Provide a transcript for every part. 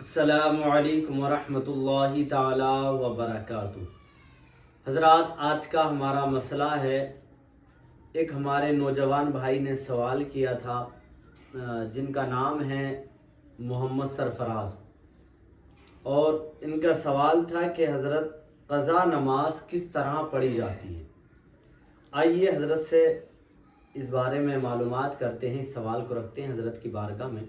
السلام علیکم ورحمۃ اللہ تعالی وبرکاتہ۔ حضرات، آج کا ہمارا مسئلہ ہے، ایک ہمارے نوجوان بھائی نے سوال کیا تھا جن کا نام ہے محمد سرفراز، اور ان کا سوال تھا کہ حضرت قضا نماز کس طرح پڑھی جاتی ہے۔ آئیے حضرت سے اس بارے میں معلومات کرتے ہیں، اس سوال کو رکھتے ہیں حضرت کی بارگاہ میں۔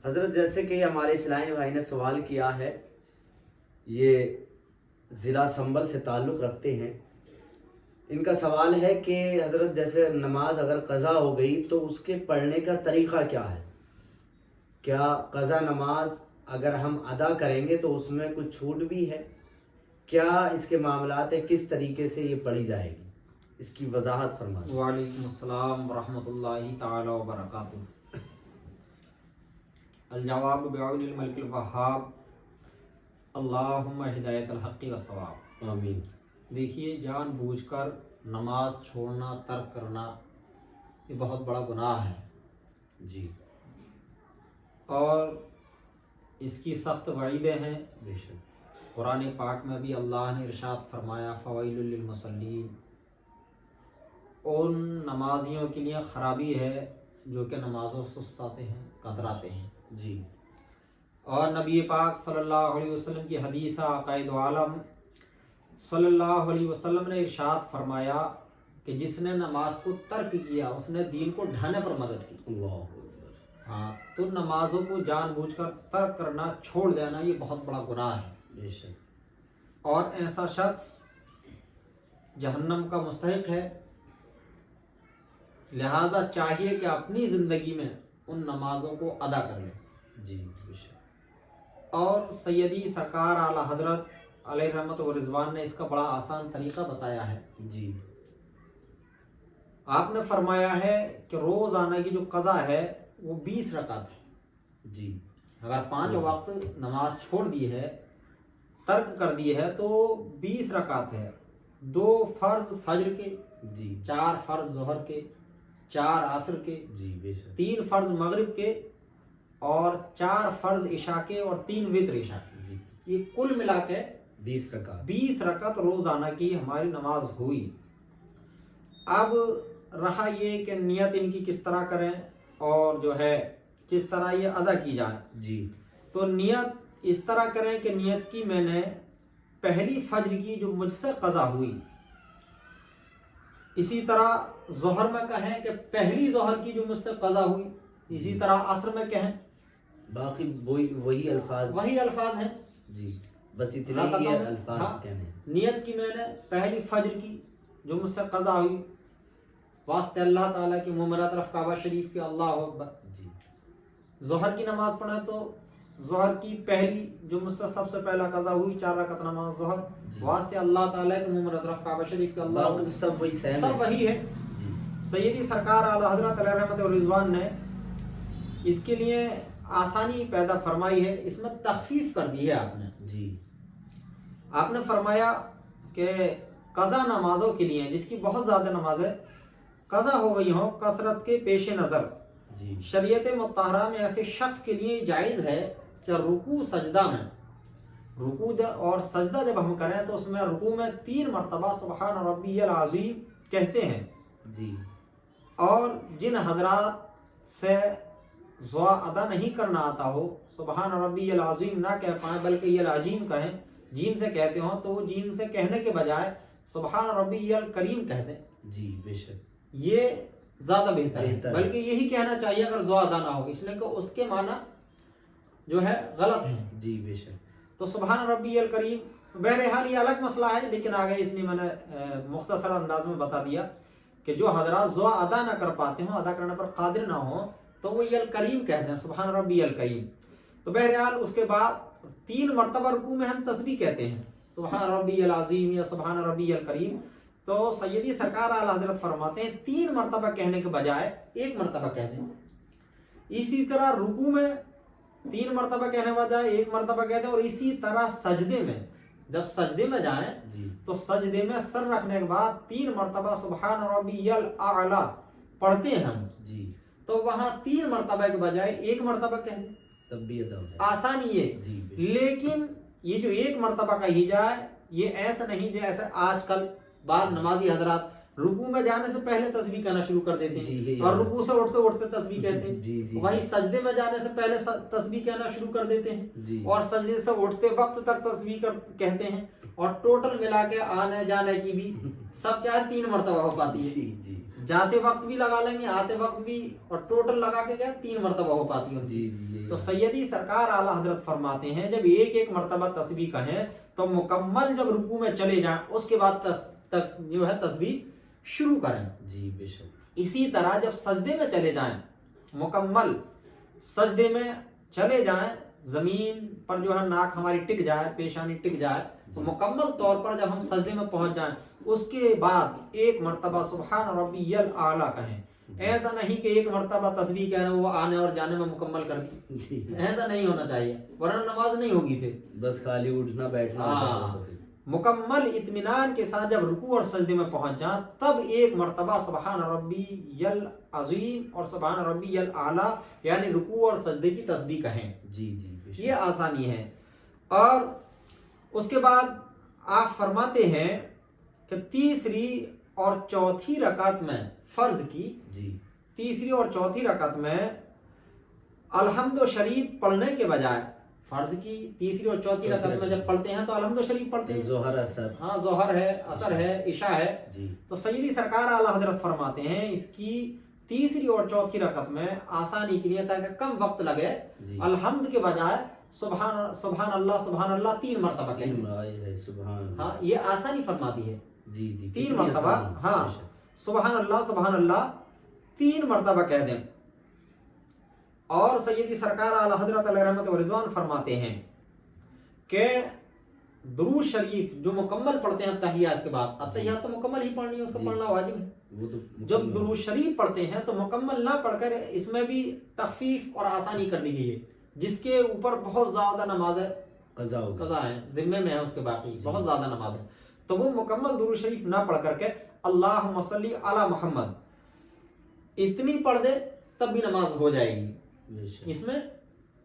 حضرت، جیسے کہ ہمارے اسلامی بھائی نے سوال کیا ہے، یہ ضلع سنبل سے تعلق رکھتے ہیں۔ ان کا سوال ہے کہ حضرت جیسے نماز اگر قضا ہو گئی تو اس کے پڑھنے کا طریقہ کیا ہے؟ کیا قضا نماز اگر ہم ادا کریں گے تو اس میں کچھ چھوٹ بھی ہے؟ کیا اس کے معاملات ہے، کس طریقے سے یہ پڑھی جائے گی؟ اس کی وضاحت فرمائیں۔ وعلیکم السلام ورحمۃ اللہ تعالی وبرکاتہ۔ الجواب بعون الملک الوہاب، اللہم ہدایت الحق والصواب، آمین۔ دیکھیے، جان بوجھ کر نماز چھوڑنا، ترک کرنا، یہ بہت بڑا گناہ ہے جی، اور اس کی سخت وعیدیں ہیں۔ بے شک قرآن پاک میں بھی اللہ نے ارشاد فرمایا، فویل للمصلین، ان نمازیوں کے لیے خرابی ہے جو کہ نمازوں سستاتے ہیں، کتراتے ہیں۔ جی، اور نبی پاک صلی اللہ علیہ وسلم کی حدیث قائد عالم صلی اللہ علیہ وسلم نے ارشاد فرمایا کہ جس نے نماز کو ترک کیا اس نے دین کو ڈھانے پر مدد کی۔ اللہ اکبر۔ ہاں، تو نمازوں کو جان بوجھ کر ترک کرنا، چھوڑ دینا، یہ بہت بڑا گناہ ہے، بے شک۔ اور ایسا شخص جہنم کا مستحق ہے۔ لہذا چاہیے کہ اپنی زندگی میں ان نمازوں کو ادا کر لیں۔ جی، بے شک۔ اور سیدی سرکار اعلیٰ حضرت علیہ رحمت و رضوان نے اس کا بڑا آسان طریقہ بتایا ہے۔ جی، آپ نے فرمایا ہے کہ روزانہ کی جو قضا ہے وہ 20 رکعت ہے۔ جی، اگر 5 وقت نماز چھوڑ دی ہے، ترک کر دی ہے، تو 20 رکعت ہے۔ 2 فرض فجر کے، جی، 4 فرض ظہر کے، 4 عصر کے، جی، بے شک۔ 3 فرض مغرب کے، اور 4 فرض عشاء کے، اور 3 وتر عشاء کے۔ جی، یہ کل ملا کے 20 رکعت۔ 20 رکعت روزانہ کی ہماری نماز ہوئی۔ اب رہا یہ کہ نیت ان کی کس طرح کریں اور جو ہے کس طرح یہ ادا کی جائے۔ جی، تو نیت اس طرح کریں کہ نیت کی میں نے پہلی فجر کی جو مجھ سے قضا ہوئی، اسی طرح ظہر میں کہیں کہ پہلی ظہر کی جو مجھ سے قضا ہوئی، اسی طرح عصر میں کہیں، باقی وہی الفاظ وہی الفاظ ہیں۔ جی، بس اتنے ہی الفاظ کہنے ہیں۔ نیت کی میں نے پہلی فجر کی جو مجھ سے قضا ہوئی، واسطے اللہ تعالیٰ کی ممرہ طرف کعبہ شریف کے، اللہ اکبر۔ جی، ظہر کی نماز پڑھیں تو ظہر کی پہلی جو مجھ سے سب سے پہلا قضا ہوئی 4 رکعت نماز ظہر، جی، واسطے اللہ تعالیٰ کی ممرہ طرف کعبہ شریف کے، اللہ باقی اکبر۔ سب وہی سیم سب وہی ہے۔ جی، سیدی سرکار اعلیٰ حضرت علیہ رحمت و رضوان نے اس کے لیے آسانی پیدا فرمائی ہے، اس میں تخفیف کر دی ہے آپ نے۔ جی، آپ نے فرمایا کہ قضا نمازوں کے لیے جس کی بہت زیادہ نمازیں قضا ہو گئی ہوں، کثرت کے پیش نظر جی، شریعت مطہرہ میں ایسے شخص کے لیے جائز ہے کہ رکوع سجدہ میں، رکوع اور سجدہ جب ہم کریں تو اس میں رکوع میں 3 مرتبہ سبحان ربی العظیم کہتے ہیں۔ جی، اور جن حضرات سے ضع ادا نہیں کرنا آتا ہو، سبحان ربی العظیم نہ کہہ پائیں بلکہ یہ العظیم کہیں، جیم سے کہتے ہوں، تو وہ جیم سے کہنے کے بجائے سبحان ربی الکریم کہتے ہیں۔ جی، بے شک۔ یہ زیادہ بہتر ہے، بہتر ہے۔ بلکہ یہی کہنا چاہیے اگر ضع ادا نہ ہو، اس لیے کہ اس کے معنی جو ہے غلط ہیں۔ جی، بے شک۔ تو سبحان ربی الکریم، بہرحال یہ الگ مسئلہ ہے، لیکن آگے اس نے میں نے مختصر انداز میں بتا دیا کہ جو حضرات ضع ادا نہ کر پاتے ہوں، ادا کرنے پر قادر نہ ہوں، تو وہ یہ الکریم کہتے ہیں، سبحان ربی الکریم۔ تو بہرحال اس کے بعد 3 مرتبہ رکوع میں ہم تسبیح کہتے ہیں، سبحان ربی العظیم یا سبحان ربی الکریم۔ تو سیدی سرکار اعلیٰ حضرت فرماتے ہیں 3 مرتبہ کہنے کے بجائے 1 مرتبہ کہہ دیں۔ اسی طرح رکوع میں 3 مرتبہ کہنے بجائے 1 مرتبہ کہتے ہیں، اور اسی طرح سجدے میں جب سجدے میں جائیں جی، تو سجدے میں سر رکھنے کے بعد 3 مرتبہ سبحان ربی الاعلیٰ پڑھتے ہیں ہم، جی، تو وہاں 3 مرتبہ کے بجائے 1 مرتبہ کہہ دیں۔ तब भी अदा हो जाए। आसानी है। जी बेशक। लेकिन ये जो एक मर्तबा का हिजा है, ये ऐसा नहीं जैसे आजकल बाज नमाजी हजरात रुकू में जाने से पहले तस्बीह कहना शुरू कर देते जी, हैं ये और है। रुकू से उठते उठते तस्बीह कहते हैं। जी जी वही सजदे में जाने से पहले तस्बीह कहना शुरू कर देते हैं जी और सजदे से उठते वक्त तक तस्बीह कहते हैं। और टोटल मिला के आने जाने की भी सब क्या है 3 मर्तबा हो पाती है। जी जी जाते वक्त भी लगा लेंगे, आते वक्त भी, और टोटल लगा के क्या 3 मर्तबा हो पाती है। जी जी तो सैयदी सरकार आला हजरत फरमाते हैं जब एक एक मर्तबा तस्बीह कहें तो मुकम्मल जब रुकू में चले जाएं उसके बाद तक जो है तस्बीह शुरू करें। जी बेशक। इसी तरह जब सजदे में चले जाएं, मुकम्मल सजदे में चले जाएं, जमीन पर जो है नाक हमारी टिक जाए, पेशानी टिक जाए, तो मुकम्मल तौर पर जब हम सजदे में पहुंच जाएं उसके बाद एक मर्तबा सुभान रब्बियल आला कहें। ऐसा नहीं कि एक मर्तबा तस्बीह कह रहे हैं वो आने और जाने में मुकम्मल कर दी, जी ऐसा नहीं होना चाहिए वरना नमाज नहीं होगी फिर। बस खाली उठना बैठना हाँ। होता है तो फिर। मुकम्मल इत्मीनान के साथ जब रुकू और सजदे में पहुंच जाएं तब एक मर्तबा सुभान रब्बियल अज़ीम और सुभान रब्बियल आला यानी रुकू और सजदे की तस्बीह कहें। जी जी बेशक। ये आसानी है। और उसके बाद आप फरमाते हैं कि तीसरी और चौथी रकात में फर्ज की जी तीसरी और चौथी रकात में अल्हम्दु शरीफ पढ़ने के बजाय, फर्ज की तीसरी और चौथी रकात में जब पढ़ते हैं तो अल्हम्दु शरीफ पढ़ते हैं। जोहर असर। हाँ, जोहर है, असर है, इशा है। जी तो सैयदी सरकार आला हजरत फरमाते हैं इसकी तीसरी और चौथी रकात में आसानी के लिए ताकि कम वक्त लगे, जी अल्हम्द के बजाय सुभान सुभान अल्लाह 3 मर्तबा कहें। है सुभान। हाँ, ये आसानी फरमाती है। जी जी 3 कितनी मर्तबा, आसानी है, हाँ, बेशक। सुभान अल्लाह 3 मर्तबा कह दें। और सैयदी सरकार आला हजरत अलैहि रहमत व रिजवान फरमाते हैं कि दुरूद शरीफ जो मुकम्मल पढ़ते हैं तहियात के बाद, अत्तहियात तो मुकम्मल ही पढ़नी है, उसको जी। पढ़ना वाजिब है। वो तो जब मुकम्मल- दुरूद शरीफ पढ़ते हैं तो मुकम्मल ना पढ़कर इसमें भी तखफीफ और आसानी कर दी गई है। जिसके ऊपर बहुत ज्यादा नमाज कज़ा होगा। कज़ा है, जिम्मे में है उसके बाकी जी। बहुत ज्यादा नमाज है, तो वो मुकम्मल दुरूद शरीफ ना पढ़ करके अल्लाहुम्मा सल्ली अला मोहम्मद इतनी पढ़ दे तब भी नमाज हो जाएगी। बेशक। इसमें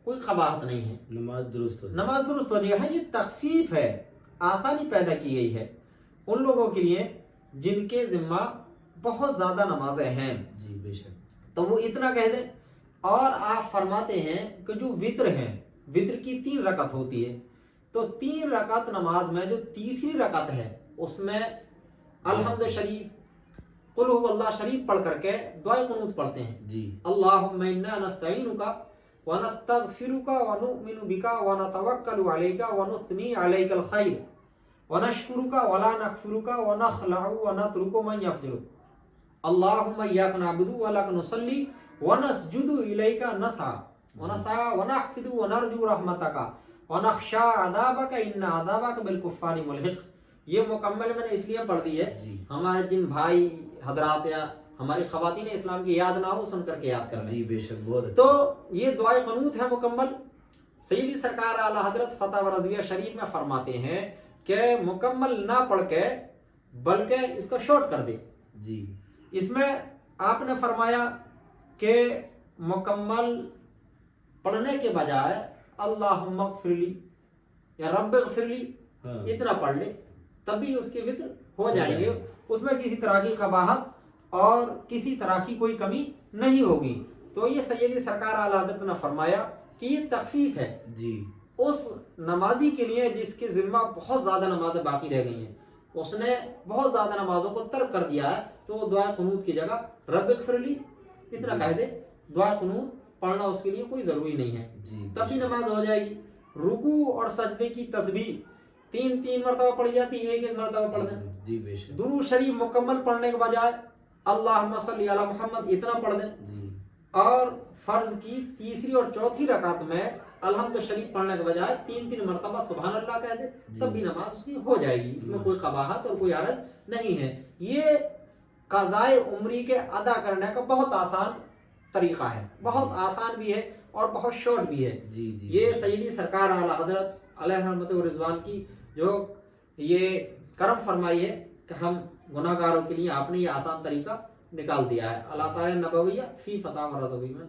कोई खबाहत नहीं है, नमाज दुरुस्त हो जाए। नमाज दुरुस्त हो जाएगा। ये तखफीफ है, आसानी पैदा की गई है उन लोगों के लिए जिनके जिम्मा बहुत ज्यादा नमाजें हैं, जी बेशक। तो वो इतना कह दे। और आप फरमाते हैं कि जो वित्र है, वित्र की 3 रकात होती है, तो 3 रकात नमाज में जो तीसरी रकात है उसमें अल्हम्द शरीफ कुल हुवल्लाह शरीफ पढ़ करके दुआ कुनूत पढ़ते हैं। जी अल्लाहुम्मा इन्ना नस्तईनुका व नस्तगफिरुका व नुमिनु बिका व नतवक्कलु अलैका व नुथनी अलैकल खैर व नशकुरुका व ला नकफुरुका व नखलउ व नतरुकु मन यफजलु अल्लाहुम्मा इय्याका नअबुदु व लका नुसल्ली व नसजुदु इलैका नसा व नहफिदु व नरजू रहमतका व नखशा अदाबका इन्ना अदाबका बिल कुफ्फारी मुल्हिक। ये मुकम्मल मैंने इसलिए पढ़ दी है जी हमारे जिन भाई हजरात या हमारी खवातीन इस्लाम की याद ना हो सुन करके याद कर जी बेशक। बहुत अच्छा। तो ये दुआ क़ुनूत है मुकम्मल। सैयदी सरकार आला हजरत फतह व रज़विया शरीफ में फरमाते हैं कि मुकम्मल ना पढ़ के बल्कि इसको शॉर्ट कर दे। जी इसमें आपने फरमाया कि मुकम्मल पढ़ने के बजाय अल्लाहुम्मा ग़फ़िरली या रब्बि ग़फ़िरली हाँ। इतना पढ़ ले तभी उसके वित्र हो हो जाएंगे। जाएंगे। उसमें किसी तरह की कबाहत और किसी तरह की कोई कमी नहीं होगी। तो ये सैयदी सरकार आला हज़रत ने फरमाया कि ये तखफीफ है जी उस नमाजी के लिए जिसके जिम्मा बहुत ज्यादा नमाजें बाकी रह गई हैं, उसने बहुत ज्यादा नमाजों को तर्क कर दिया है, तो वो दुआ कुनूत की जगह रब्बि ग़फ़िरली इतना कह दे। दुआ कुनूत पढ़ना उसके लिए कोई जरूरी नहीं है, जी तभी नमाज हो जाएगी। रुकू और सजदे की तस्बीह 3 मरतबा पढ़ी जाती है, 1 मरतबा पढ़ दें। जी बेशक। दुरूद शरीफ मुकम्मल पढ़ने के बजाय अल्लाहुम्मा सल्ली अला मोहम्मद इतना पढ़ दें। जी और फर्ज की तीसरी और चौथी रकात में अल्हम्द शरीफ पढ़ने के बजाय 3 मरतबा सुभान अल्लाह कह दे, तब भी नमाज उसकी हो जाएगी। इसमें कोई कबाहत और कोई हरज नहीं है। ये कज़ाए उम्री के अदा करने का बहुत आसान तरीका है, बहुत आसान भी है और बहुत शॉर्ट भी है। जी जी ये सैयदी सरकार आला हजरत अलैहि रहमत व रिजवान की जो ये करम फरमाई है कि हम गुनाहगारों के लिए आपने ये आसान तरीका निकाल दिया है। अल्लाह ताला नबविया फी फतह व रज़वी में